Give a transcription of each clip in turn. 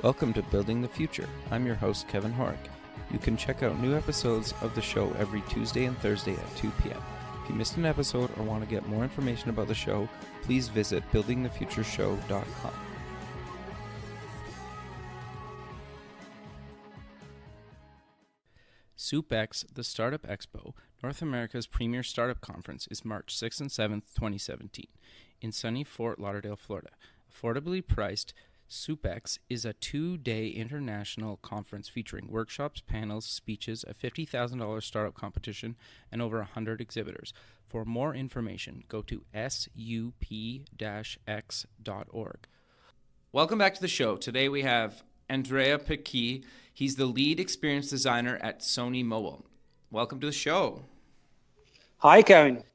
Welcome to Building the Future. I'm your host, Kevin Horick. You can check out new episodes of the show every Tuesday and Thursday at 2 p.m. If you missed an episode or want to get more information about the show, please visit buildingthefutureshow.com. SoupX, the Startup Expo, North America's premier startup conference, is March 6th and 7th, 2017, in sunny Fort Lauderdale, Florida. Affordably priced, SoupX is a 2-day international conference featuring workshops, panels, speeches, a $50,000 startup competition, and over 100 exhibitors. For more information, go to sup-x.org. Welcome back to the show. Today we have Andrea Picchi. He's the lead experience designer at Sony Mobile. Welcome to the show. Hi, Kevin.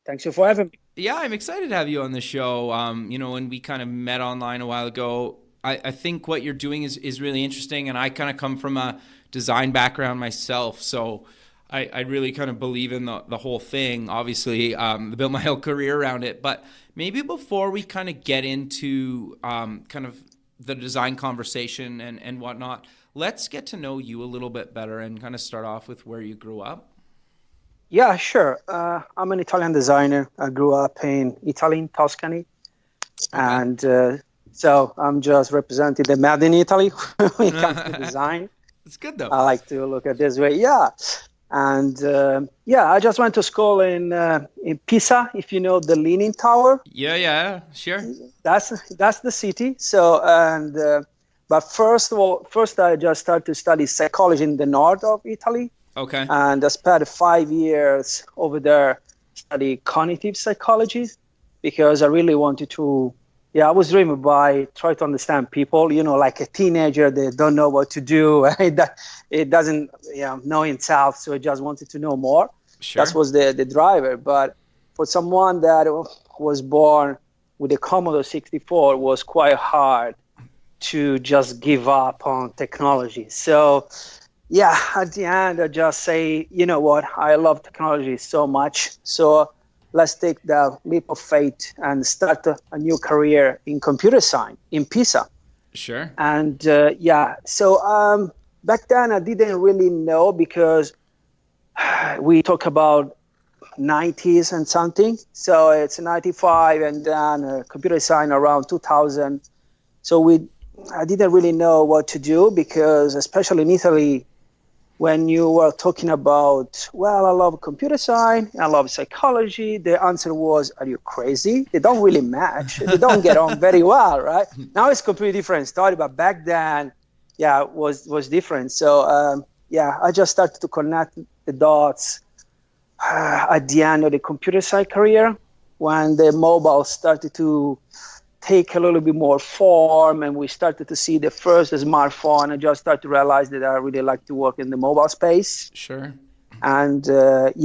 Thanks for having me. Yeah, I'm excited to have you on the show. When we kind of met online a while ago, I think what you're doing is really interesting, and I kind of come from a design background myself, so I really kind of believe in the whole thing. Obviously, built my whole career around it, but maybe before we kind of get into kind of the design conversation and whatnot, let's get to know you a little bit better and kind of start off with where you grew up. Yeah, sure. I'm an Italian designer. I grew up in Italy, in Tuscany. Okay. And so I'm just representing the made in Italy when it comes to design. It's good, though. I like to look at it this way. Yeah. And I just went to school in Pisa, if you know the Leaning Tower. Yeah, sure. That's the city. So, but first I just started to study psychology in the north of Italy. Okay. And I spent 5 years over there studying cognitive psychology because I really wanted to, I was driven by try to understand people, like a teenager, they don't know what to do. It doesn't know itself, so I just wanted to know more. Sure. That was the driver. But for someone that was born with a Commodore 64, it was quite hard to just give up on technology. So at the end, I just say, you know what, I love technology so much. So let's take the leap of faith and start a new career in computer science in Pisa. Sure. And so back then I didn't really know because we talk about 90s and something. So it's 95 and then computer science around 2000. So I didn't really know what to do because especially in Italy, when you were talking about, I love computer science, I love psychology, the answer was, are you crazy? They don't really match. They don't get on very well, right? Now it's a completely different story, but back then, it was different. So, I just started to connect the dots at the end of the computer science career when the mobile started to take a little bit more form and we started to see the first smartphone. I just started to realize that I really like to work in the mobile space. Sure. And that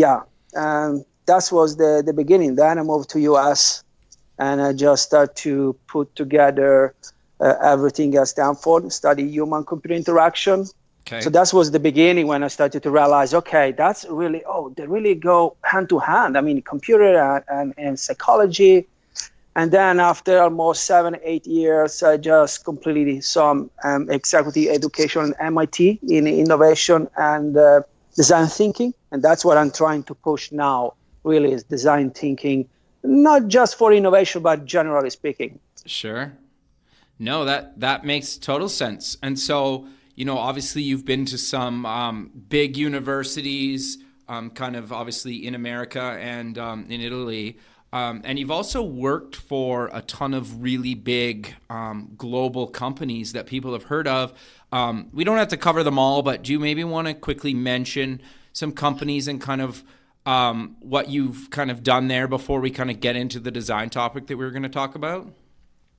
was the beginning. Then I moved to US and I just started to put together everything at Stanford, study human-computer interaction. Okay. So that was the beginning when I started to realize, okay, that's really, they really go hand to hand. I mean, computer and psychology. And then after almost 7-8 years, I just completed some executive education at MIT in innovation and design thinking. And that's what I'm trying to push now, really, is design thinking, not just for innovation, but generally speaking. Sure. No, that makes total sense. And so, obviously you've been to some big universities, kind of obviously in America and in Italy. And you've also worked for a ton of really big global companies that people have heard of. We don't have to cover them all, but do you maybe want to quickly mention some companies and kind of what you've kind of done there before we kind of get into the design topic that we were going to talk about?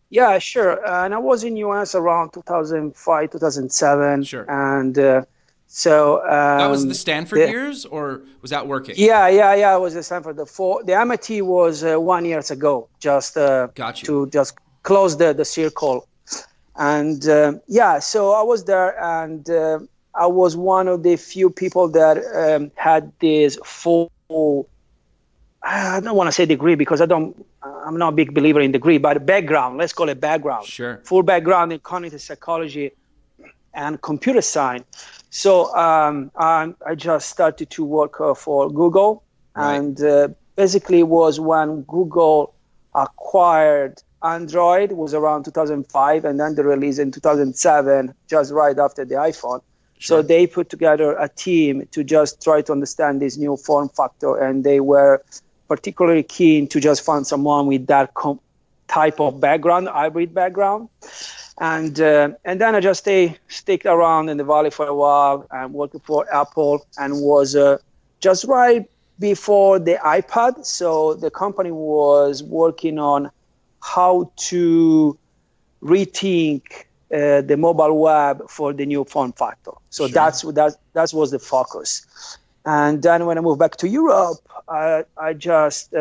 Yeah, sure. And I was in US around 2005, 2007. Sure. And so that was the Stanford years, or was that working? Yeah. It was the Stanford. The MIT was 1 year ago, just to just close the circle. And so I was there, and I was one of the few people that had this full. I don't want to say degree because I don't I'm not a big believer in degree, but background, let's call it background. Sure. Full background in cognitive psychology and computer science. So I just started to work for Google, Right. and basically was when Google acquired Android, was around 2005, and then they released in 2007, just right after the iPhone. Sure. So they put together a team to just try to understand this new form factor, and they were particularly keen to just find someone with that type of background, hybrid background. And then I just stick around in the Valley for a while and working for Apple, and was just right before the iPad. So the company was working on how to rethink the mobile web for the new form factor. So Sure. that was the focus. And then when I moved back to Europe, I just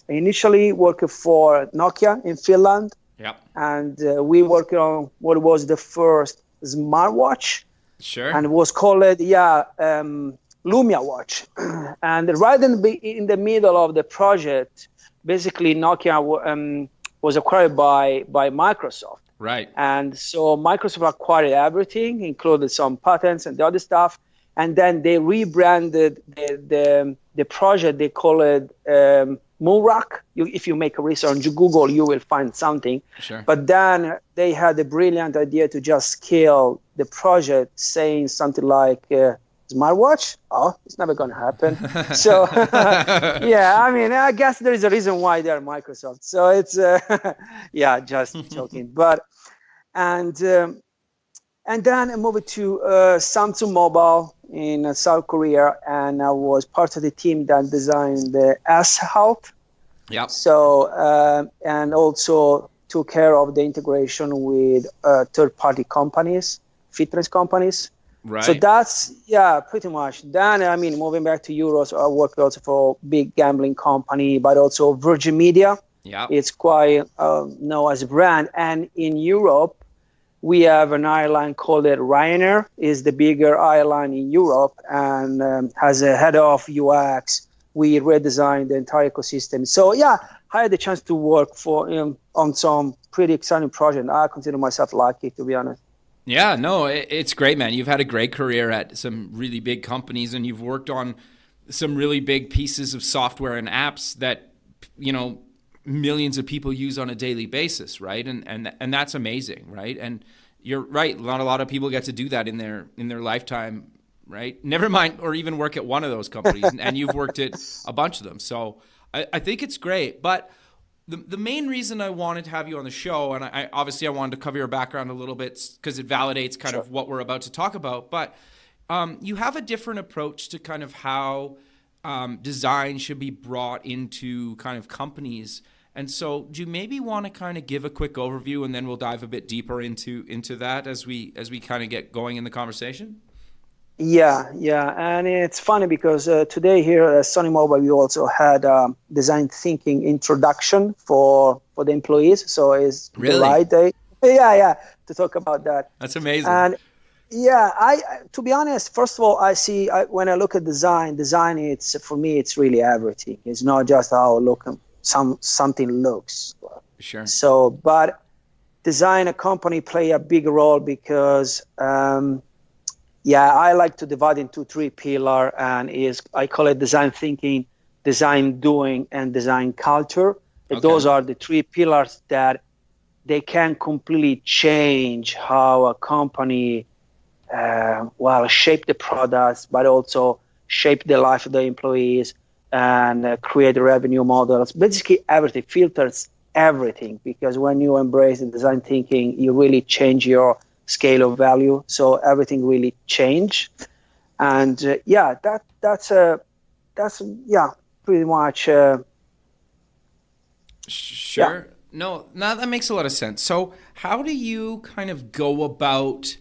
initially worked for Nokia in Finland. Yep. And we worked on what was the first smartwatch. Sure. And it was called Lumia Watch. And right in the middle of the project, basically Nokia was acquired by Microsoft. Right. And so Microsoft acquired everything, included some patents and the other stuff. And then they rebranded the project. They call it Moonrock. If you make a research on Google, you will find something. Sure. But then they had a brilliant idea to just scale the project, saying something like, smartwatch? Oh, it's never going to happen. So, yeah, I mean, I guess there is a reason why they're Microsoft. So it's, yeah, just joking. But, and then I moved to Samsung Mobile in South Korea, and I was part of the team that designed the S Health. Yep. So, and also took care of the integration with third-party companies, fitness companies. Right. So that's, yeah, pretty much. Then, I mean, moving back to Europe, so I worked also for a big gambling company, but also Virgin Media. Yeah. It's quite known as a brand. And in Europe, we have an airline called Ryanair, is the bigger airline in Europe, and has a head of UX. We redesigned the entire ecosystem. So, yeah, I had the chance to work for on some pretty exciting project. I consider myself lucky, to be honest. Yeah, no, it's great, man. You've had a great career at some really big companies, and you've worked on some really big pieces of software and apps that, you know, millions of people use on a daily basis, right? And that's amazing, right? And you're right, not a lot of people get to do that in their lifetime, right? Never mind, or even work at one of those companies, and you've worked at a bunch of them. So I think it's great, but the main reason I wanted to have you on the show, and I obviously wanted to cover your background a little bit because it validates kind of what we're about to talk about, but you have a different approach to kind of how design should be brought into kind of companies. And so do you maybe want to kind of give a quick overview, and then we'll dive a bit deeper into that as we kind of get going in the conversation? Yeah. And it's funny because today here at Sony Mobile, we also had design thinking introduction for the employees. So it's really? The right day. Yeah, to talk about that. That's amazing. And yeah, to be honest, first of all, when I look at design, for me, it's really everything. It's not just how something looks. Sure. So, but design a company play a big role because, I like to divide into three pillars, and I call it design thinking, design doing, and design culture. Okay. Those are the three pillars that they can completely change how a company, shape the products, but also shape the life of the employees and create revenue models. Basically, everything filters everything, because when you embrace the design thinking, you really change your scale of value. So everything really change. And that's pretty much. Sure. Yeah. No, that makes a lot of sense. So how do you kind of go about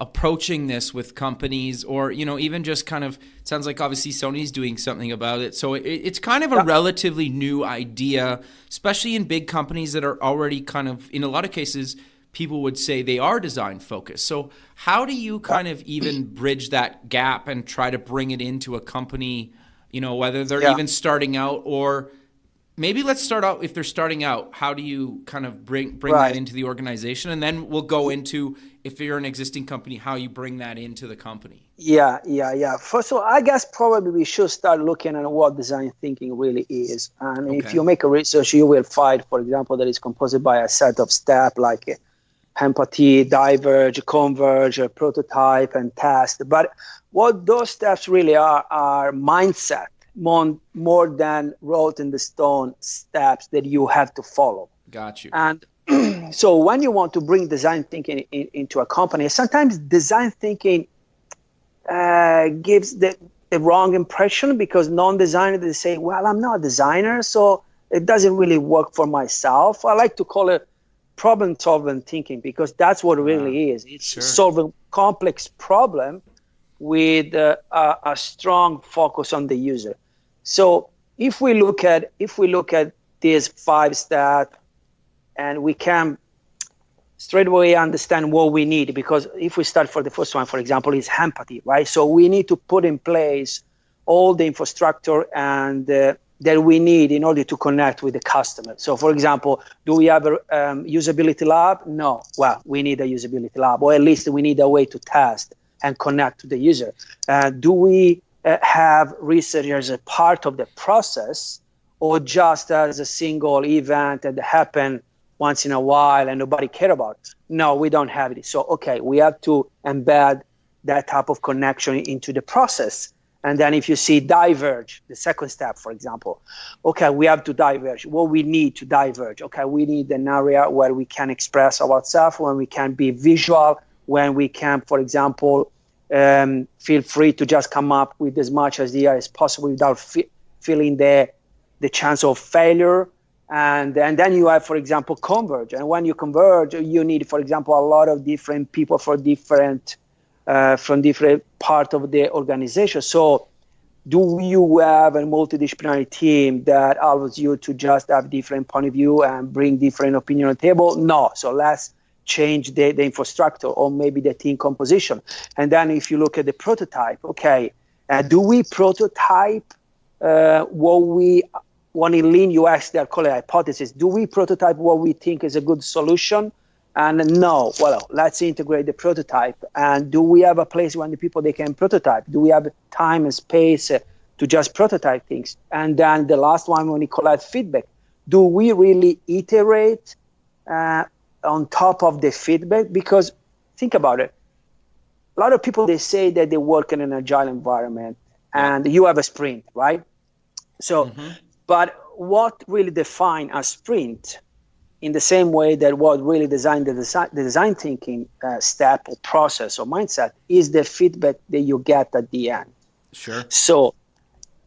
approaching this with companies, or, you know, even just kind of, it sounds like obviously Sony's doing something about it. So it's kind of a relatively new idea, especially in big companies that are already kind of, in a lot of cases, people would say they are design focused. So how do you kind of even bridge that gap and try to bring it into a company, you know, whether they're even starting out or maybe let's start out, if they're starting out, how do you kind of bring that Right. into the organization? And then we'll go into, if you're an existing company, how you bring that into the company. Yeah. First of all, I guess probably we should start looking at what design thinking really is. And if Okay. you make a research, you will find, for example, that it's composed by a set of steps like empathy, diverge, converge, prototype, and test. But what those steps really are mindset, more than wrote in the stone steps that you have to follow. Got you. And so when you want to bring design thinking into a company, sometimes design thinking gives the wrong impression, because non-designers, they say, well, I'm not a designer, so it doesn't really work for myself. I like to call it problem-solving thinking, because that's what it really is. It's Sure. solving complex problem with a strong focus on the user. So if we look at these 5 steps, and we can straight away understand what we need, because if we start for the first one, for example, is empathy, right? So we need to put in place all the infrastructure and that we need in order to connect with the customer. So, for example, do we have a usability lab? No. Well, we need a usability lab, or at least we need a way to test and connect to the user. Do we have research as a part of the process, or just as a single event that happen once in a while and nobody care about? No, we don't have it. So, okay, we have to embed that type of connection into the process. And then if you see diverge, the second step, for example, okay, we have to diverge. What we need to diverge? Okay, we need an area where we can express ourselves, when we can be visual, when we can, for example, feel free to just come up with as much idea as possible without feeling the chance of failure. And then you have, for example, converge. And when you converge, you need, for example, a lot of different people from different part of the organization. So do you have a multidisciplinary team that allows you to just have different point of view and bring different opinion on the table? No. So let's change the infrastructure, or maybe the team composition. And then if you look at the prototype, okay, do we prototype what we, when in lean UX, they call it hypothesis. Do we prototype what we think is a good solution? And no. Well, let's integrate the prototype. And do we have a place when the people, they can prototype? Do we have time and space to just prototype things? And then the last one, when we collect feedback, do we really iterate on top of the feedback? Because think about it. A lot of people, they say that they work in an agile environment, and you have a sprint, right? So, but what really defines a sprint, in the same way that what really designed the design thinking step or process or mindset, is the feedback that you get at the end. Sure. So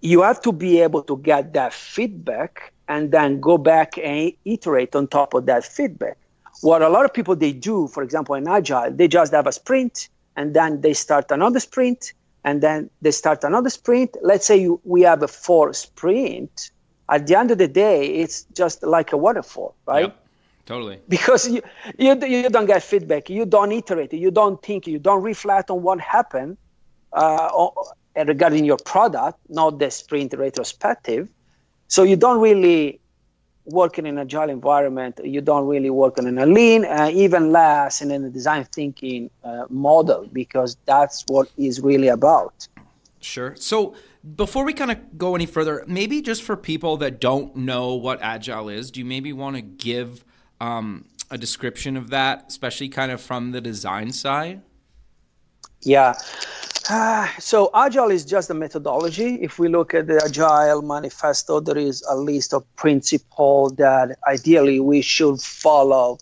you have to be able to get that feedback and then go back and iterate on top of that feedback. What a lot of people, they do, for example, in Agile, they just have a sprint, and then they start another sprint, and then they start another sprint. Let's say we have a 4 sprint. At the end of the day, it's just like a waterfall, right? Yep. Totally. Because you don't get feedback, you don't iterate, you don't think, you don't reflect on what happened regarding your product, not the sprint retrospective. So you don't really work in an agile environment, you don't really work in a lean, even less in a design thinking model, because that's what it's really about. Sure. So before we kind of go any further, maybe just for people that don't know what Agile is, do you maybe want to give a description of that, especially kind of from the design side? Yeah. So Agile is just a methodology. If we look at the Agile manifesto, there is a list of principles that ideally we should follow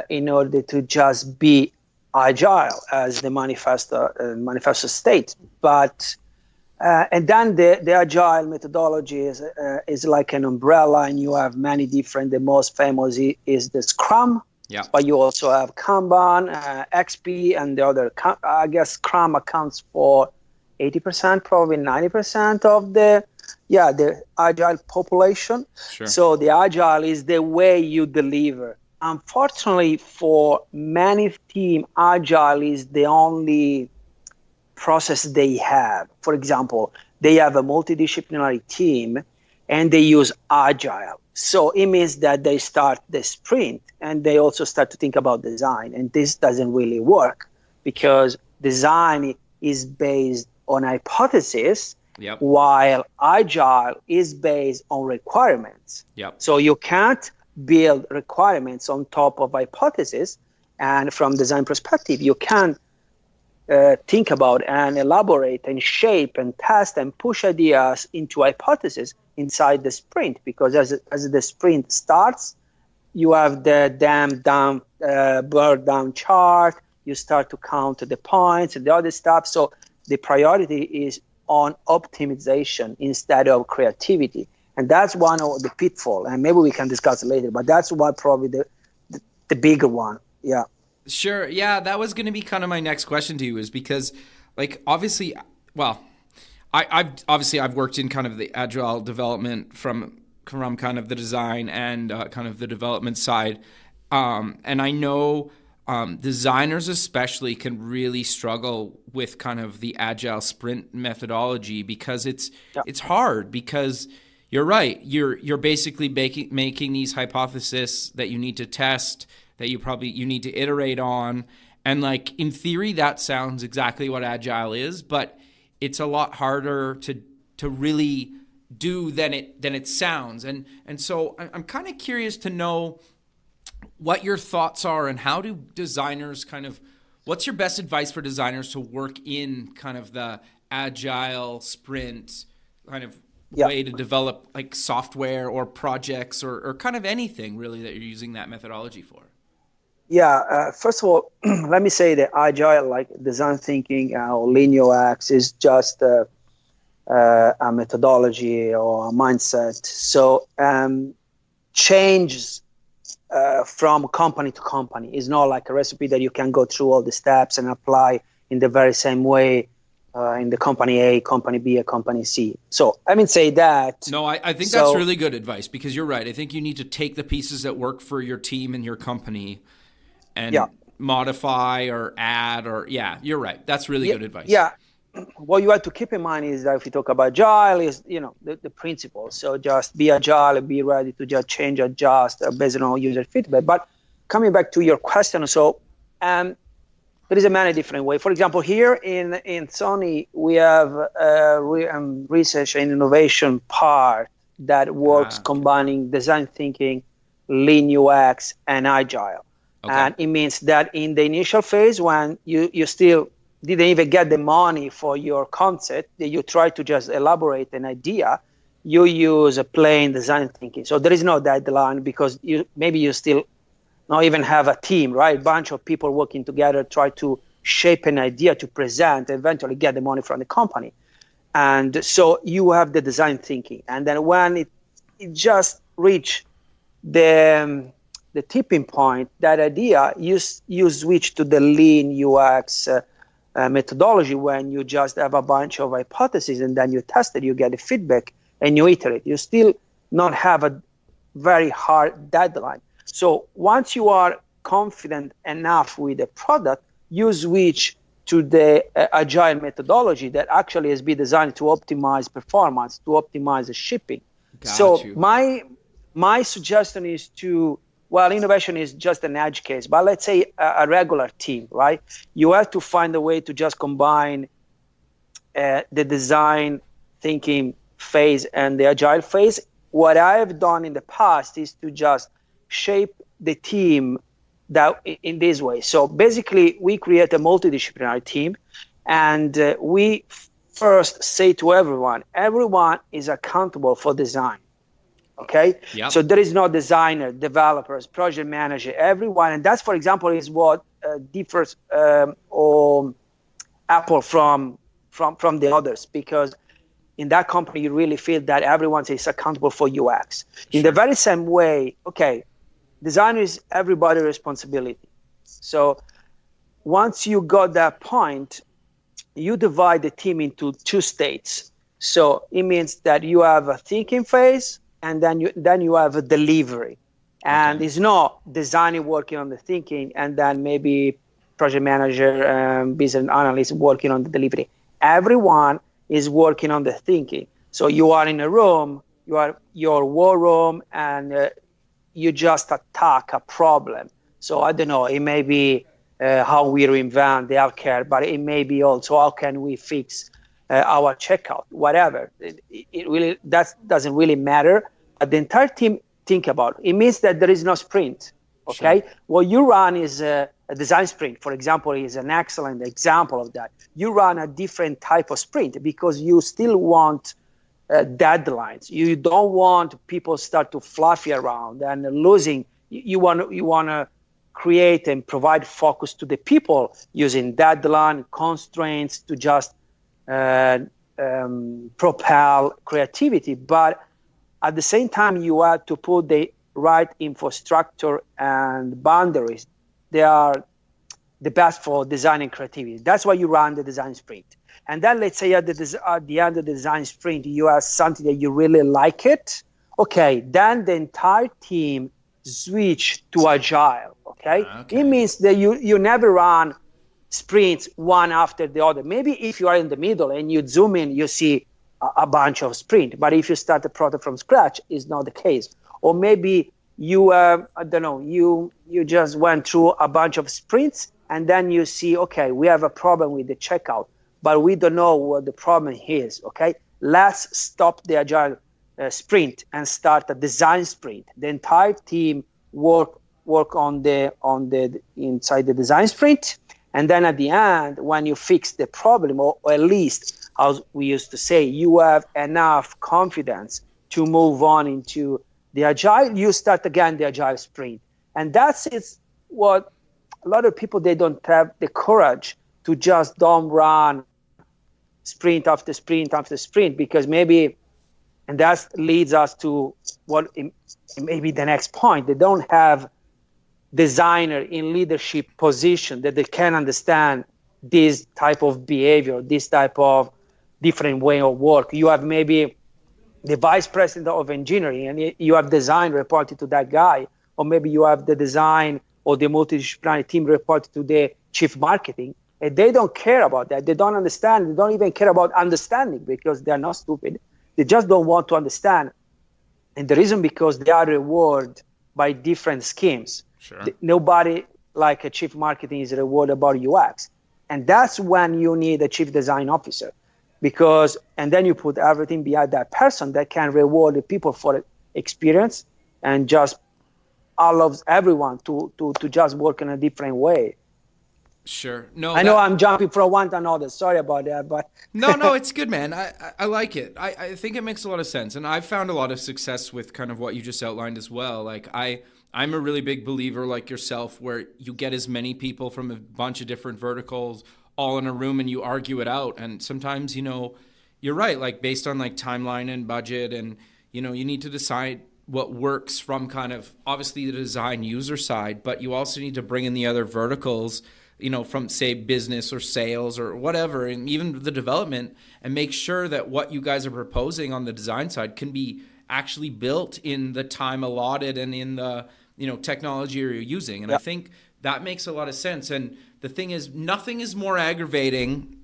in order to just be agile, as the manifesto states. But and then the Agile methodology is like an umbrella, and you have many different. The most famous is the Scrum. Yeah. But you also have Kanban, XP, and the other. I guess Scrum accounts for 80%, probably 90% of the Agile population. Sure. So the Agile is the way you deliver. Unfortunately, for many teams, Agile is the only process they have. For example, they have a multidisciplinary team, and they use agile. So it means that they start the sprint and they also start to think about design. And this doesn't really work because design is based on hypothesis, Yep. while agile is based on requirements. Yep. So you can't build requirements on top of hypothesis. And from design perspective, you can think about and elaborate and shape and test and push ideas into hypotheses inside the sprint, because as the sprint starts, you have the burn down chart, you start to count the points and the other stuff. So the priority is on optimization instead of creativity. And that's one of the pitfall, and maybe we can discuss it later, but that's what probably the bigger one. Yeah. Sure. Yeah, that was going to be kind of my next question to you, is because, like, obviously, well, I've worked in kind of the agile development from kind of the design and kind of the development side, and I know designers especially can really struggle with kind of the agile sprint methodology because it's hard, because you're right, you're basically making these hypotheses that you need to test, that you need to iterate on. And like, in theory, that sounds exactly what agile is, but it's a lot harder to really do than it sounds. And so I'm kind of curious to know what your thoughts are, and how do designers what's your best advice for designers to work in kind of the agile sprint kind of way to develop like software or projects or kind of anything really that you're using that methodology for? Yeah, first of all, let me say that agile, like design thinking or Lean UX, is just a methodology or a mindset. So changes from company to company is not like a recipe that you can go through all the steps and apply in the very same way in the company A, company B, or company C. So I mean, say that. No, I think that's really good advice, because you're right. I think you need to take the pieces that work for your team and your company and modify or add, or you're right. That's really good advice. Yeah. What you have to keep in mind is that if you talk about agile, is the principle. So just be agile and be ready to just change, adjust based on user feedback. But coming back to your question, so there is a many different way. For example, here in Sony, we have a research and innovation part that works combining design thinking, Lean UX, and agile. Okay. And it means that in the initial phase, when you still didn't even get the money for your concept, that you try to just elaborate an idea, you use a plain design thinking. So there is no deadline, because you still not even have a team, right? A bunch of people working together, try to shape an idea to present, eventually get the money from the company. And so you have the design thinking. And then when it just reach the tipping point, that idea, you switch to the Lean UX methodology, when you just have a bunch of hypotheses and then you test it, you get the feedback and you iterate. You still not have a very hard deadline. So once you are confident enough with the product, you switch to the agile methodology that actually has been designed to optimize performance, to optimize the shipping. My suggestion is innovation is just an edge case, but let's say a regular team, right? You have to find a way to just combine the design thinking phase and the agile phase. What I have done in the past is to just shape the team that in this way. So basically, we create a multidisciplinary team, and we first say to everyone is accountable for design. Okay, So there is no designer, developers, project manager, everyone, and that's, for example, is what differs or Apple from the others, because in that company you really feel that everyone is accountable for UX. In the very same way, design is everybody's responsibility. So once you got that point, you divide the team into two states. So it means that you have a thinking phase, and then you have a delivery. And it's not designing working on the thinking, and then maybe project manager, business analyst working on the delivery. Everyone is working on the thinking. So you are in a room, your war room, and you just attack a problem. So I don't know, it may be how we reinvent the healthcare, but it may be also how can we fix our checkout, whatever. It really, that doesn't really matter. But the entire team think about it. It means that there is no sprint. Okay, Sure. what you run is a design sprint, for example, is an excellent example of that. You run a different type of sprint because you still want deadlines. You don't want people start to fluffy around and losing. You want to create and provide focus to the people using deadline constraints to just propel creativity. But at the same time, you have to put the right infrastructure and boundaries. They are the best for design and creativity. That's why you run the design sprint. And then let's say at the end of the design sprint, you have something that you really like it. Okay, then the entire team switch to agile. Okay, it means that you never run sprints one after the other. Maybe if you are in the middle and you zoom in, you see a bunch of sprint. But if you start the product from scratch, it's not the case. Or maybe you, I don't know, you just went through a bunch of sprints and then you see, okay, we have a problem with the checkout, but we don't know what the problem is. Okay, let's stop the agile sprint and start a design sprint. The entire team work on the inside the design sprint, and then at the end, when you fix the problem, or at least, as we used to say, you have enough confidence to move on into the agile, you start again the agile sprint. And that's what a lot of people, they don't have the courage to just don't run sprint after sprint after sprint, because maybe, and that leads us to what maybe the next point, they don't have designer in leadership position that they can understand this type of behavior, this type of different way of work. You have maybe the vice president of engineering and you have design reported to that guy, or maybe you have the design or the multidisciplinary team reported to the chief marketing, and they don't care about that. They don't understand. They don't even care about understanding because they're not stupid. They just don't want to understand. And the reason, because they are rewarded by different schemes. Sure. Nobody like a chief marketing is rewarded about UX. And that's when you need a chief design officer, because, and then you put everything behind that person that can reward the people for experience and just allows everyone to just work in a different way. Sure. No, I know I'm jumping from one to another. Sorry about that, but no, it's good, man. I like it. I think it makes a lot of sense, and I've found a lot of success with kind of what you just outlined as well. Like I'm a really big believer, like yourself, where you get as many people from a bunch of different verticals all in a room and you argue it out. And sometimes, you're right, like based on like timeline and budget, and you need to decide what works from kind of obviously the design user side, but you also need to bring in the other verticals, from say business or sales or whatever, and even the development, and make sure that what you guys are proposing on the design side can be actually built in the time allotted and in the technology you're using. And I think that makes a lot of sense. And the thing is, nothing is more aggravating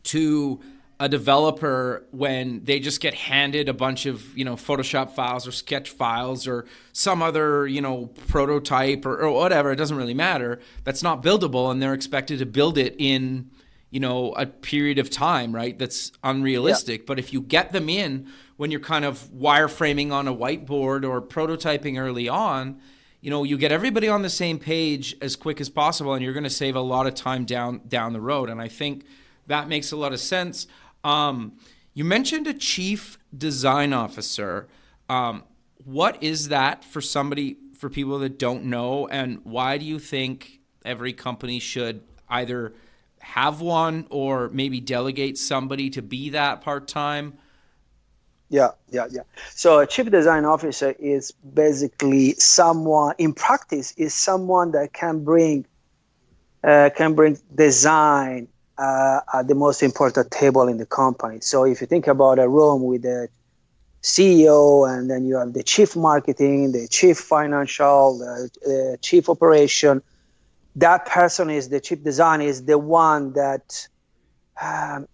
to a developer when they just get handed a bunch of Photoshop files or sketch files or some other prototype or whatever. It doesn't really matter. That's not buildable, and they're expected to build it in a period of time, right? That's unrealistic. But if you get them in when you're kind of wireframing on a whiteboard or prototyping early on, you get everybody on the same page as quick as possible, and you're going to save a lot of time down the road. And I think that makes a lot of sense. You mentioned a chief design officer. What is that for people that don't know, and why do you think every company should either have one or maybe delegate somebody to be that part-time? Yeah. So a chief design officer is basically someone, in practice, is someone that can bring design at the most important table in the company. So if you think about a room with the CEO, and then you have the chief marketing, the chief financial, the chief operation, that person is the chief design, is the one that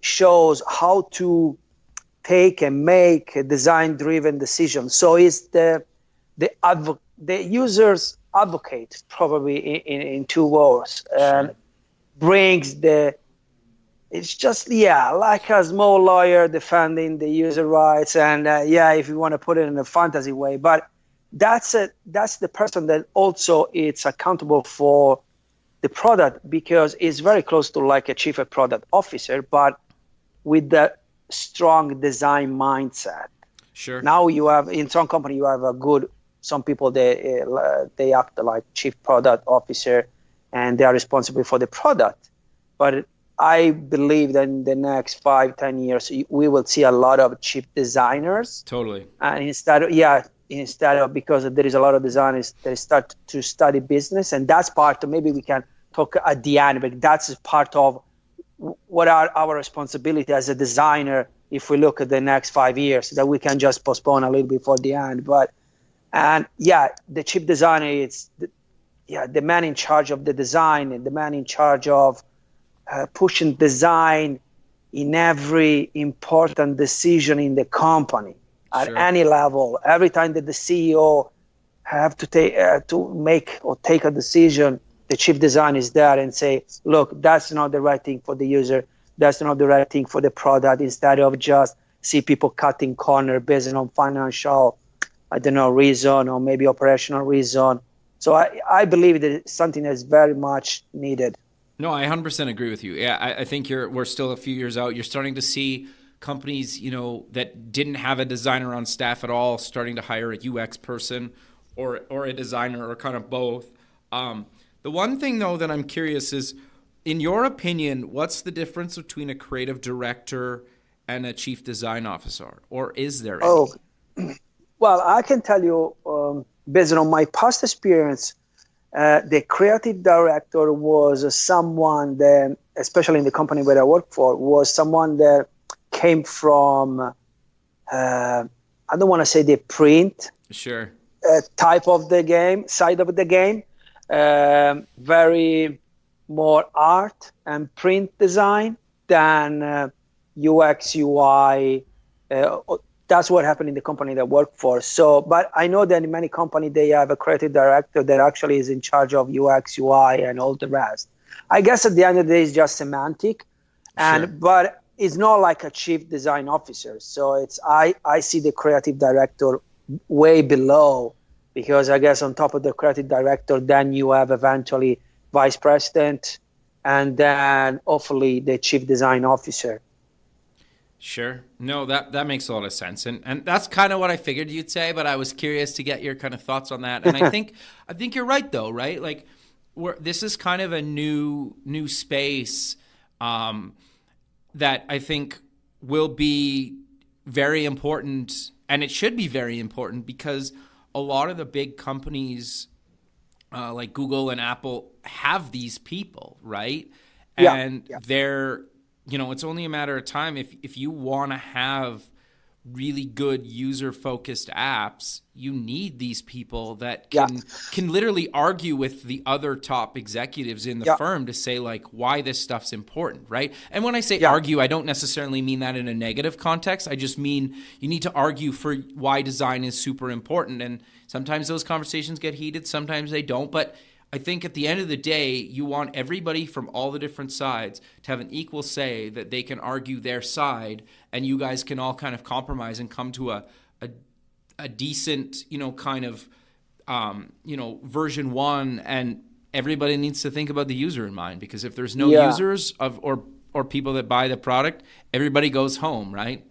shows how to take and make a design-driven decision. So it's the user's advocate, probably in two words, and Sure. brings the. It's just like a small lawyer defending the user rights, and if you want to put it in a fantasy way, but that's the person that also it's accountable for the product, because it's very close to like a chief product officer, but with the strong design mindset. Sure. Now you have in some company you have some people they act like chief product officer and they are responsible for the product. But I believe that in the next 5-10 years we will see a lot of chief designers. Totally. And instead of because there is a lot of designers that start to study business, and that's part of, maybe we can talk at the end, but that's part of what are our responsibility as a designer if we look at the next 5 years, that we can just postpone a little bit for the end. The chief designer is the man in charge of the design and the man in charge of pushing design in every important decision in the company at any level. Every time that the CEO have to take a decision, the chief designer is there and say, look, that's not the right thing for the user. That's not the right thing for the product. Instead of just see people cutting corner based on financial, reason or maybe operational reason. So I believe that it's something that's very much needed. No, I 100% agree with you. Yeah, I think we're still a few years out. You're starting to see companies, that didn't have a designer on staff at all, starting to hire a UX person or a designer or kind of both. The one thing, though, that I'm curious is, in your opinion, what's the difference between a creative director and a chief design officer? Or is there any? Oh, well, I can tell you, based on my past experience, the creative director was someone that, especially in the company where I work for, was someone that came from, I don't want to say the print type of the game, side of the game, very more art and print design than UX, UI. That's what happened in the company that I work for. So, but I know that in many companies, they have a creative director that actually is in charge of UX, UI, and all the rest. I guess at the end of the day, it's just semantic, but it's not like a chief design officer. So I see the creative director way below, because I guess on top of the creative director, then you have eventually vice president, and then hopefully the chief design officer. Sure. No, that makes a lot of sense. And that's kind of what I figured you'd say, but I was curious to get your kind of thoughts on that. And I think you're right, though, right? Like, this is kind of a new space that I think will be very important, and it should be very important, because a lot of the big companies like Google and Apple have these people, right? And they're, it's only a matter of time. If you want to have really good user-focused apps, you need these people that can literally argue with the other top executives in the firm to say, like, why this stuff's important, right? And when I say argue, I don't necessarily mean that in a negative context. I just mean you need to argue for why design is super important. And sometimes those conversations get heated, sometimes they don't. But I think at the end of the day, you want everybody from all the different sides to have an equal say, that they can argue their side, and you guys can all kind of compromise and come to a decent, kind of, version one. And everybody needs to think about the user in mind, because if there's no users or people that buy the product, everybody goes home, right?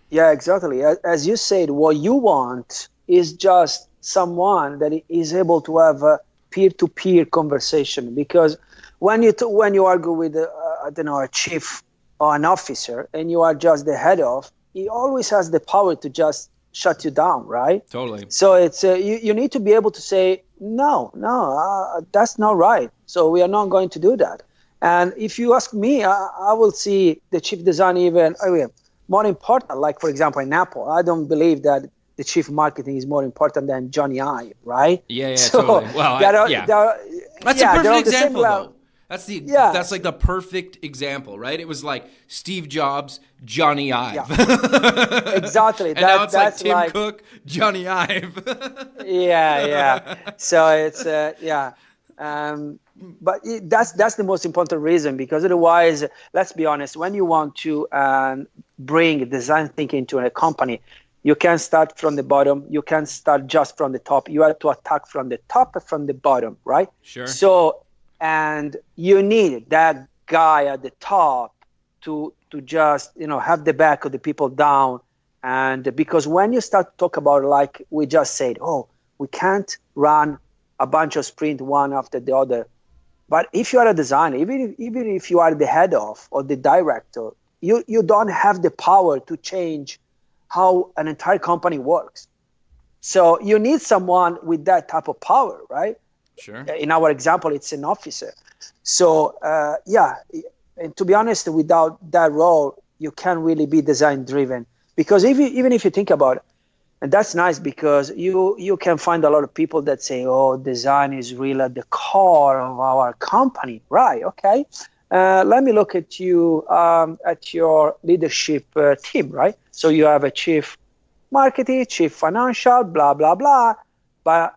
Yeah, exactly. As you said, what you want is just someone that is able to have a peer-to-peer conversation, because when you argue with a chief or an officer, and you are just the head of, he always has the power to just shut you down, right? Totally. So it's you need to be able to say no, that's not right. So we are not going to do that. And if you ask me, I will see the chief design even more important. Like, for example, in Apple, I don't believe that the chief marketing is more important than Johnny Ive, right? Yeah, so totally. Well, that's a perfect example, though. Yeah, That's like the perfect example, right? It was like Steve Jobs, Johnny yeah, Ive. exactly. And now it's like That's Tim like, Cook, Johnny Ive. yeah, yeah. So it's yeah. But that's the most important reason, because otherwise, let's be honest, when you want to bring design thinking to a company, you can start from the bottom. You can start just from the top. You have to attack from the top and from the bottom, right? Sure. So, and you need that guy at the top to just have the back of the people down. And because when you start to talk about, like we just said, oh, we can't run a bunch of sprint one after the other. But if you are a designer, even if you are the head of or the director, you don't have the power to change how an entire company works. So you need someone with that type of power, right? Sure. In our example, it's an officer. So yeah, and to be honest, without that role, you can't really be design driven. Because even if you think about it, and that's nice, because you can find a lot of people that say, oh, design is really at the core of our company. Right, okay. Let me look at you, at your leadership team, right? So you have a chief marketing, chief financial, blah, blah, blah. But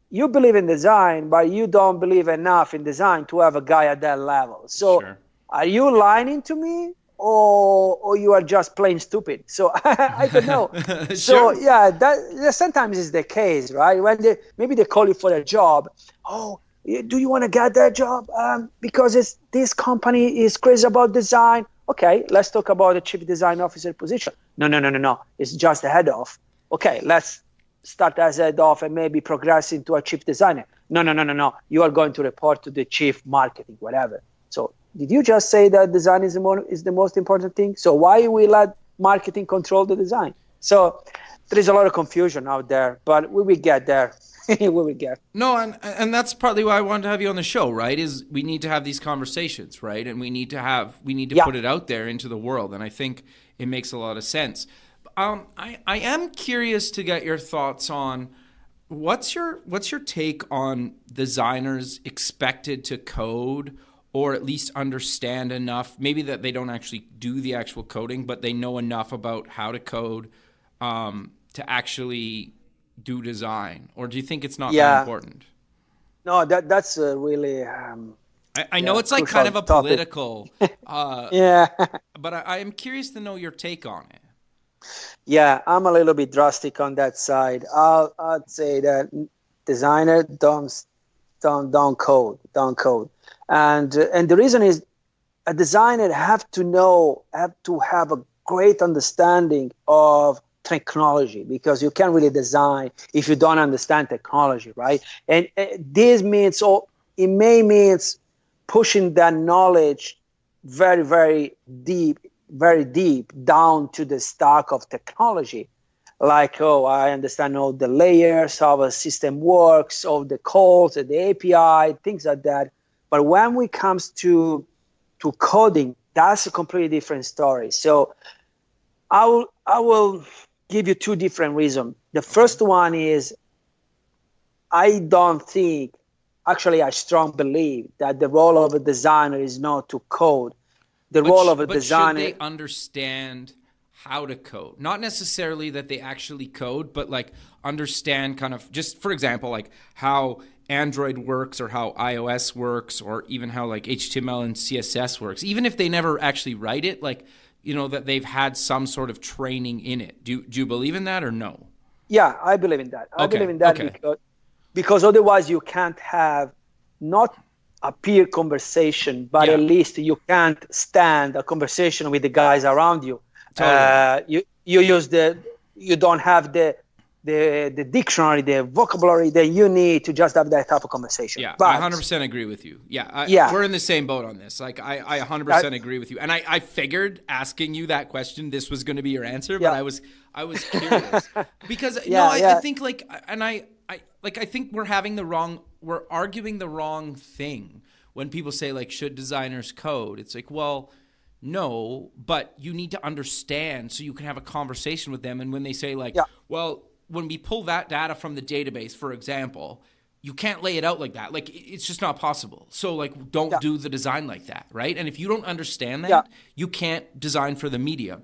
you believe in design, but you don't believe enough in design to have a guy at that level. So Sure. are you lying to me, or you are just plain stupid? So I don't know. So Sure. yeah, that sometimes is the case, right? When maybe they call you for a job. Oh, do you want to get that job? Because this company is crazy about design. Okay, let's talk about the chief design officer position. No, no, no, no, no. It's just the head of. Okay, let's start as head of and maybe progress into a chief designer. No, no, no, no, no. You are going to report to the chief marketing, whatever. So did you just say that design is the most important thing? So why we let marketing control the design? So there is a lot of confusion out there, but we will get there. We will get. No, and that's partly why I wanted to have you on the show, right? Is we need to have these conversations, right? And we need to Yeah. put it out there into the world, and I think it makes a lot of sense. I am curious to get your thoughts on what's your take on designers expected to code, or at least understand enough, maybe that they don't actually do the actual coding, but they know enough about how to code to actually do design? Or do you think it's not that Yeah. important? No, that's a really I know it's like kind crucial of a topic. political, Yeah. but I am curious to know your take on it. Yeah, I'm a little bit drastic on that side. I'd say that designer don't code, and the reason is a designer have to have a great understanding of technology, because you can't really design if you don't understand technology, right? And this means, or it may means pushing that knowledge very, very deep down to the stack of technology. Like, oh, I understand all the layers, how a system works, all the calls, the API, things like that. But when it comes to coding, that's a completely different story. So I will give you two different reasons. The Okay. first one is I don't think, actually, I strongly believe that the role of a designer is not to code. The role of a But should designer, they understand how to code? Not necessarily that they actually code, but like understand kind of, just for example, like how Android works or how iOS works or even how like HTML and CSS works. Even if they never actually write it, like, that they've had some sort of training in it. Do you believe in that or no? yeah, I believe in that. I believe Okay. in that Okay. because otherwise you can't have not a peer conversation, but at Yeah, least you can't stand a conversation with the guys around you. totally. You use you don't have the dictionary, the vocabulary that you need to just have that type of conversation. Yeah, I But 100% agree with you. Yeah, yeah, we're in the same boat on this. Like, I that, 100% agree with you. And I figured asking you that question, this was going to be your answer, but yeah, I was curious because no, yeah, I yeah, think like, and I think we're arguing the wrong thing when people say like, should designers code? It's like, well, no, but you need to understand so you can have a conversation with them. And when they say like, yeah, well, when we pull that data from the database, for example, you can't lay it out like that. Like it's just not possible. So like don't Yeah. do the design like that, right? And if you don't understand Yeah. that, you can't design for the medium.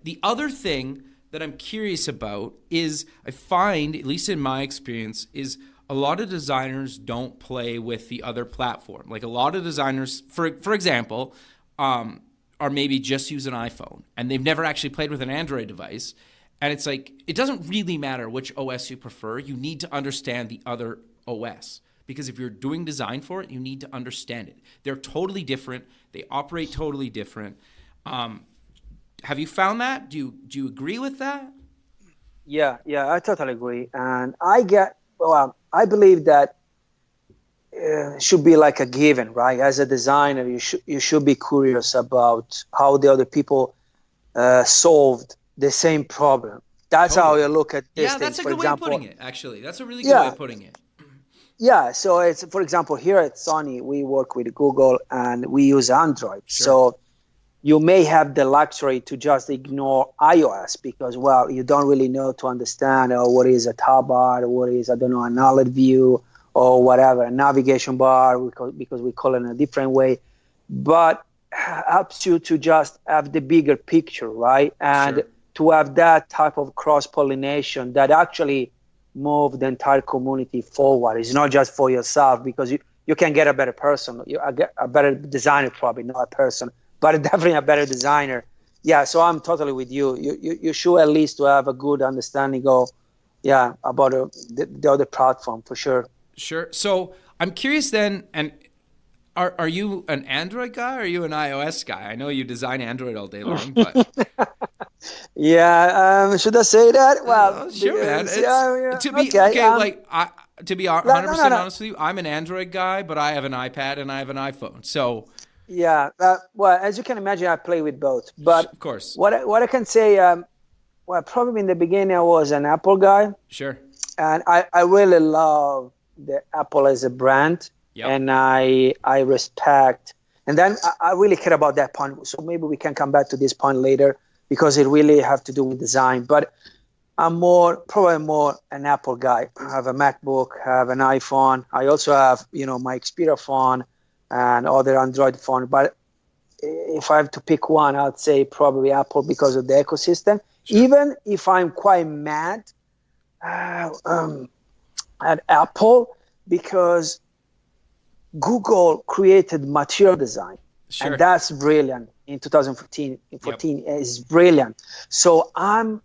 The other thing that I'm curious about is I find, at least in my experience, is a lot of designers don't play with the other platform. Like a lot of designers, for example, are maybe just use an iPhone and they've never actually played with an Android device. And it's like, it doesn't really matter which OS you prefer. You need to understand the other OS. Because if you're doing design for it, you need to understand it. They're totally different. They operate totally different. Have you found that? Do you agree with that? Yeah, I totally agree. And I believe that should be like a given, right? As a designer, you should be curious about how the other people solved the same problem. That's how you look at this Yeah, thing. that's a For good way of example, putting it, actually. That's a really good way of putting it. yeah. So it's, for example, here at Sony, we work with Google and we use Android. Sure. So you may have the luxury to just ignore iOS because, well, you don't really know to understand what is a tab bar, what is, I don't know, an alert view or whatever, a navigation bar, because we call it in a different way. But helps you to just have the bigger picture, right? And Sure. to have that type of cross-pollination that actually move the entire community forward. It's not just for yourself, because you can get a better person, a better designer, probably not a person, but definitely a better designer. Yeah, so I'm totally with you. You should at least to have a good understanding of, about the other platform for sure. Sure. So I'm curious then, and are you an Android guy or are you an iOS guy? I know you design Android all day long, but Yeah, should I say that? Well, sure, man. because, To be 100% honest with you, I'm an Android guy, but I have an iPad and I have an iPhone. So yeah, well, as you can imagine, I play with both. But of course, what I can say, well, probably in the beginning I was an Apple guy, sure, and I really love the Apple as a brand, and I respect, and then I really care about that point. So maybe we can come back to this point later because it really have to do with design. But I'm probably more an Apple guy. I have a MacBook, I have an iPhone. I also have, my Xperia phone and other Android phone. But if I have to pick one, I'd say probably Apple because of the ecosystem. Sure. Even if I'm quite mad at Apple because Google created material design. Sure. And that's brilliant. In 2014 is brilliant. So I'm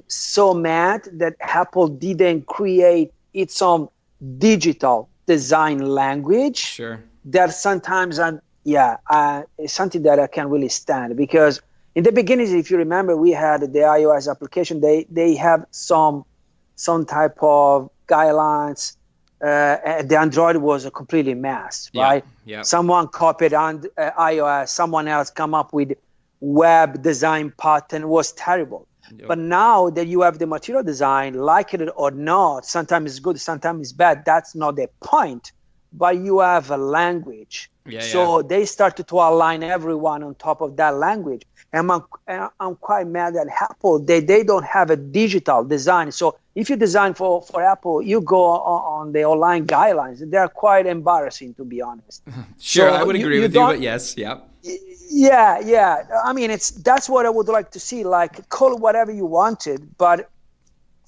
so mad that Apple didn't create its own digital design language. Sure. That sometimes it's something that I can't really stand, because in the beginning, if you remember, we had the iOS application. They have some type of guidelines. The Android was a completely mess, right? Yeah. Someone copied on iOS, someone else come up with web design pattern. Was terrible. Yep. But now that you have the material design, like it or not, sometimes it's good, sometimes it's bad. That's not the point. But you have a language. So they started to align everyone on top of that language. And I'm quite mad at Apple. They don't have a digital design. So if you design for Apple, you go on the online guidelines. They're quite embarrassing, to be honest. Sure, so I would agree with you, but yes, yeah. Yeah. I mean, that's what I would like to see. Like, call it whatever you wanted, but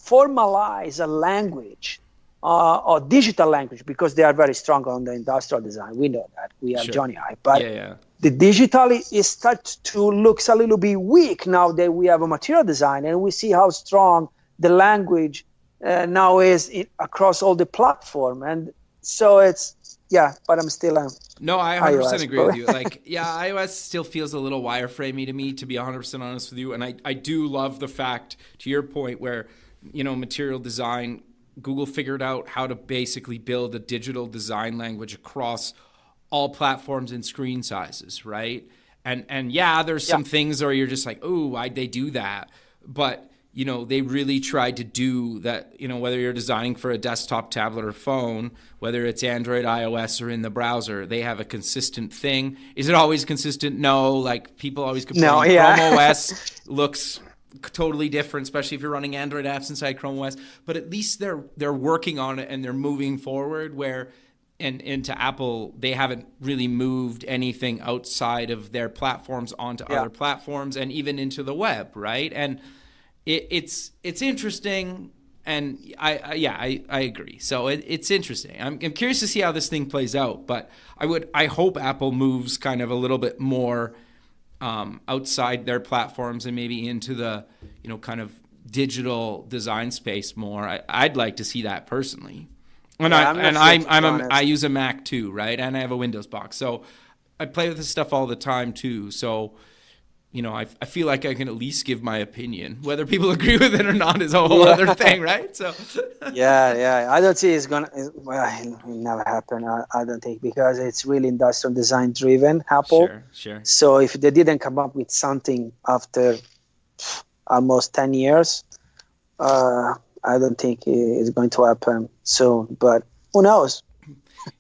formalize a language or digital language, because they are very strong on the industrial design. We know that. We have Johnny Ive. But the digital is starts to look a little bit weak now that we have a material design, and we see how strong the language now is across all the platform. And so but I'm still no, I 100% agree with you. Like, iOS still feels a little wireframey to me, to be 100% honest with you. And I do love the fact, to your point, where, material design, Google figured out how to basically build a digital design language across all platforms and screen sizes, right? And there's some things where you're just like, oh, why'd they do that? But, they really tried to do that, whether you're designing for a desktop, tablet, or phone, whether it's Android, iOS, or in the browser, they have a consistent thing. Is it always consistent? No. Like, people always complain. Chrome OS looks totally different, especially if you're running Android apps inside Chrome OS. But at least they're working on it and they're moving forward. Where and into Apple, they haven't really moved anything outside of their platforms onto other platforms and even into the web, right? And it's interesting. And I agree. So it's interesting. I'm curious to see how this thing plays out. But I hope Apple moves kind of a little bit more outside their platforms and maybe into the kind of digital design space more. I'd like to see that personally. And I use a Mac too, right? And I have a Windows box, so I play with this stuff all the time too. So I feel like I can at least give my opinion. Whether people agree with it or not is a whole other thing, right? So I don't see it never happen. I don't think, because it's really industrial design driven, Apple. Sure. So if they didn't come up with something after almost 10 years, I don't think it's going to happen soon. But who knows?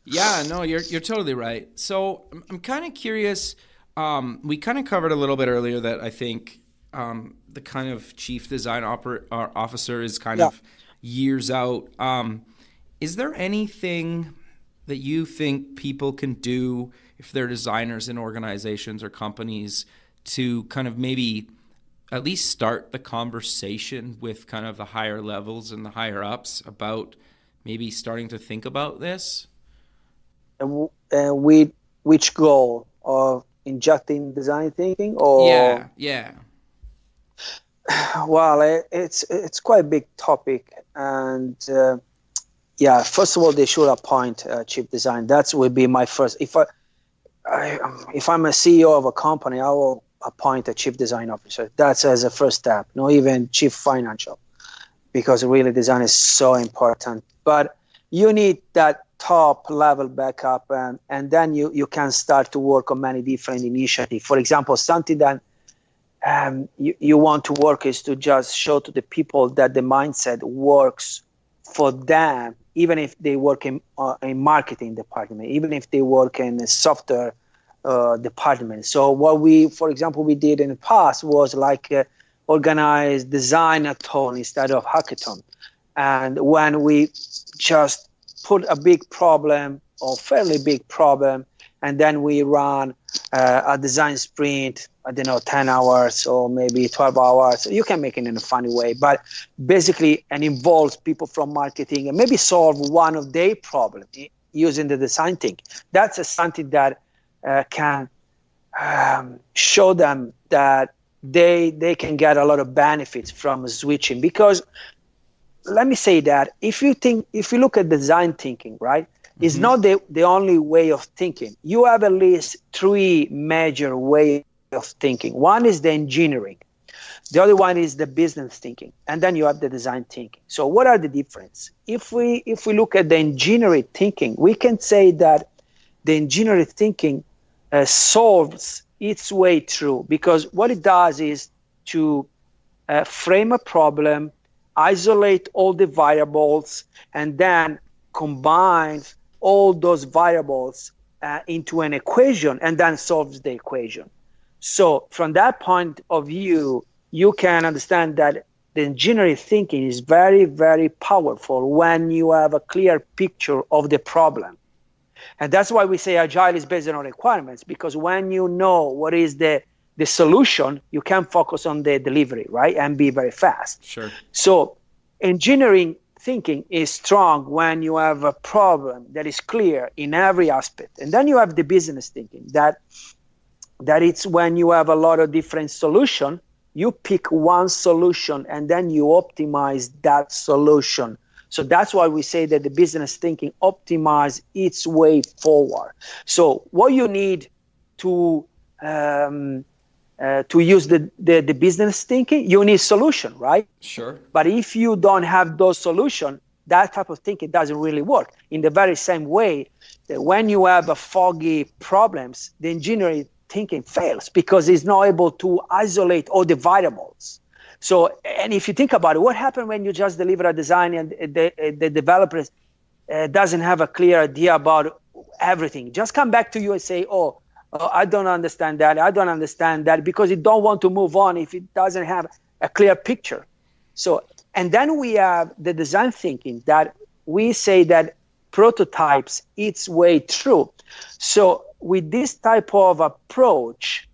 Yeah, no, you're totally right. So I'm kind of curious. We kind of covered a little bit earlier that I think the kind of chief design officer is kind of years out. Is there anything that you think people can do if they're designers in organizations or companies to kind of maybe at least start the conversation with kind of the higher levels and the higher ups about maybe starting to think about this? With which goal? Of injecting design thinking, or yeah. Well, it's quite a big topic, and first of all, they should appoint a chief design. That would be my first. If I'm a CEO of a company, I will appoint a chief design officer. That's as a first step. Not even chief financial, because really design is so important. But you need that top level backup, and then you can start to work on many different initiatives. For example, something that you want to work is to just show to the people that the mindset works for them, even if they work in marketing department, even if they work in a software department. So what we did in the past was like organize design-a-thon instead of hackathon. And when we just put a big problem or fairly big problem, and then we run a design sprint, 10 hours or maybe 12 hours. You can make it in a funny way, but basically, and involves people from marketing and maybe solve one of their problems using the design thing. That's something that can show them that they can get a lot of benefits from switching. Because let me say that if you look at design thinking, right, it's not the only way of thinking. You have at least three major ways of thinking. One is the engineering. The other one is the business thinking. And then you have the design thinking. So what are the differences? If we look at the engineering thinking, we can say that the engineering thinking solves its way through, because what it does is to frame a problem, isolate all the variables, and then combine all those variables into an equation, and then solves the equation. So from that point of view, you can understand that the engineering thinking is very, very powerful when you have a clear picture of the problem. And that's why we say agile is based on requirements, because when you know what is the solution, you can focus on the delivery, right, and be very fast. Sure. So engineering thinking is strong when you have a problem that is clear in every aspect. And then you have the business thinking, that it's when you have a lot of different solutions, you pick one solution and then you optimize that solution. So that's why we say that the business thinking optimize its way forward. So what you need to use the business thinking, you need solution, right? Sure. But if you don't have those solutions, that type of thinking doesn't really work. In the very same way that when you have a foggy problems, the engineering thinking fails because it's not able to isolate all the variables. So, and if you think about it, what happened when you just deliver a design and the developer doesn't have a clear idea about everything? Just come back to you and say, I don't understand that. I don't understand that, because it don't want to move on if it doesn't have a clear picture. So, and then we have the design thinking that we say that prototypes its way through. So with this type of approach,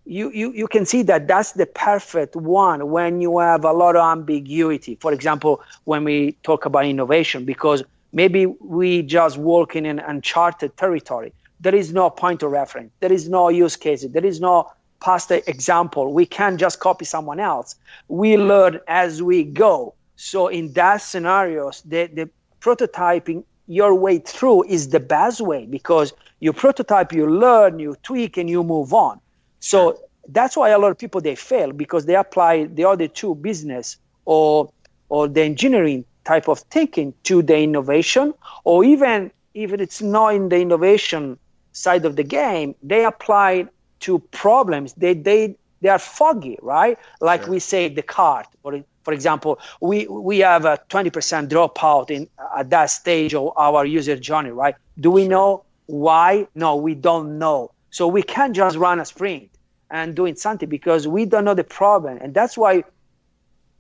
you can see that that's the perfect one when you have a lot of ambiguity. For example, when we talk about innovation, because maybe we just work in an uncharted territory. There is no point of reference. There is no use case. There is no past example. We can't just copy someone else. We learn as we go. So in that scenarios, the prototyping your way through is the best way, because you prototype, you learn, you tweak, and you move on. So that's why a lot of people, they fail, because they apply the other two, business or the engineering type of thinking, to the innovation, or even if it's not in the innovation side of the game, they apply to problems. They are foggy, right? Like we say the cart, or for example, we have a 20% dropout at that stage of our user journey, right? Do we know why? No, we don't know. So we can't just run a sprint and doing something, because we don't know the problem. And that's why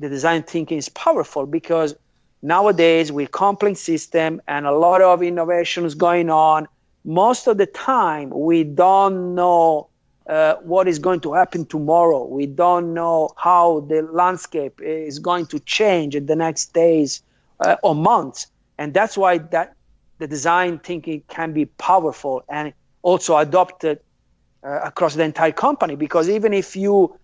the design thinking is powerful, because nowadays with complex system and a lot of innovations going on, most of the time we don't know what is going to happen tomorrow. We don't know how the landscape is going to change in the next days or months. And that's why that the design thinking can be powerful and also adopted across the entire company. Because even if you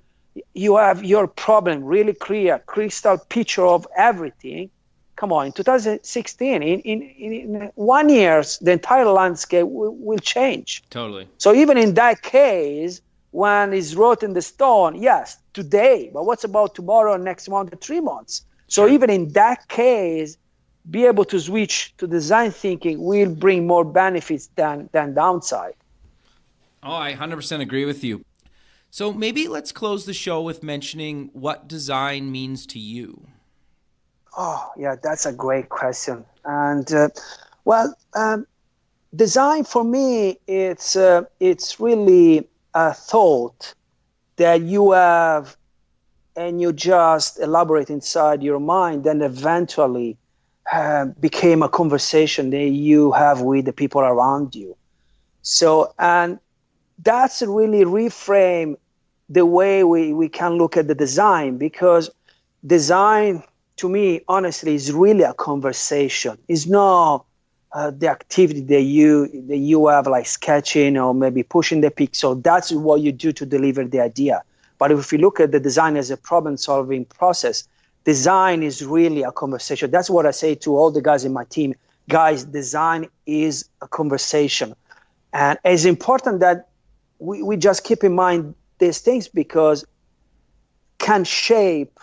have your problem really clear, crystal picture of everything, come on, in 2016, in 1 year, the entire landscape will change. Totally. So even in that case, when it's wrote in the stone, yes, today, but what's about tomorrow, next month, 3 months? So even in that case, be able to switch to design thinking will bring more benefits than downside. Oh, I 100% agree with you. So maybe let's close the show with mentioning what design means to you. Oh, yeah, that's a great question. And design for me, it's really a thought that you have and you just elaborate inside your mind, and eventually became a conversation that you have with the people around you. So, and that's really reframe the way we can look at the design, because design, to me, honestly, is really a conversation. It's not the activity that you have, like sketching or maybe pushing the pixel. That's what you do to deliver the idea. But if you look at the design as a problem-solving process, design is really a conversation. That's what I say to all the guys in my team. Guys, design is a conversation. And it's important that we just keep in mind these things, because can shape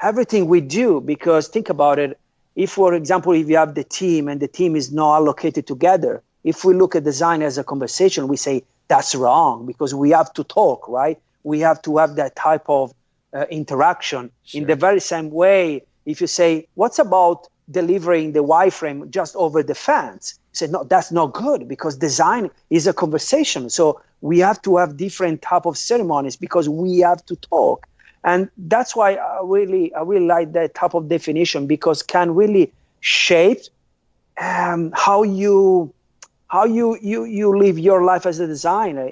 everything we do. Because think about it, if, for example, if you have the team and the team is not allocated together, if we look at design as a conversation, we say that's wrong, because we have to talk, right? We have to have that type of interaction. In the very same way, if you say, what's about delivering the wireframe just over the fence? You say, no, that's not good, because design is a conversation. So we have to have different type of ceremonies, because we have to talk. And that's why I really like that type of definition, because can really shape how you live your life as a designer,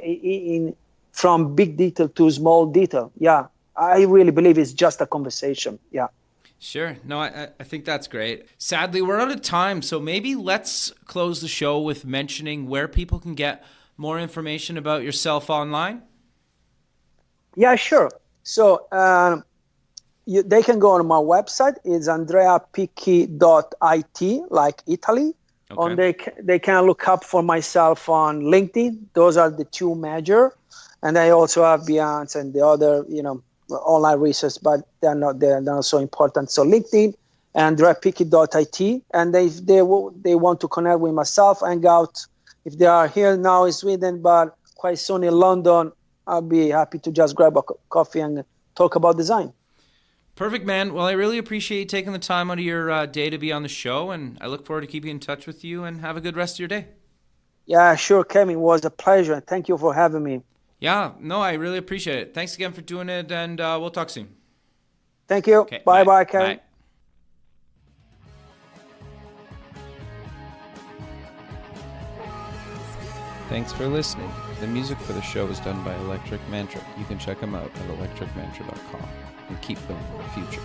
from big detail to small detail. Yeah, I really believe it's just a conversation. Yeah. Sure. No, I think that's great. Sadly, we're out of time, so maybe let's close the show with mentioning where people can get more information about yourself online. Yeah, sure. So they can go on my website. It's andreapicchi.it, like Italy. Okay. They can look up for myself on LinkedIn. Those are the two major. And I also have Behance and the other, online research, but they're not so important. So LinkedIn, andreapicchi.it. And if they want to connect with myself, hang out. If they are here now in Sweden, but quite soon in London, I'll be happy to just grab a coffee and talk about design. Perfect, man. Well, I really appreciate you taking the time out of your day to be on the show, and I look forward to keeping in touch with you, and have a good rest of your day. Yeah, sure, Kevin. It was a pleasure. Thank you for having me. Yeah, no, I really appreciate it. Thanks again for doing it, and we'll talk soon. Thank you. Okay, Bye, Karen. Bye. Thanks for listening. The music for the show was done by Electric Mantra. You can check them out at electricmantra.com and keep building the future.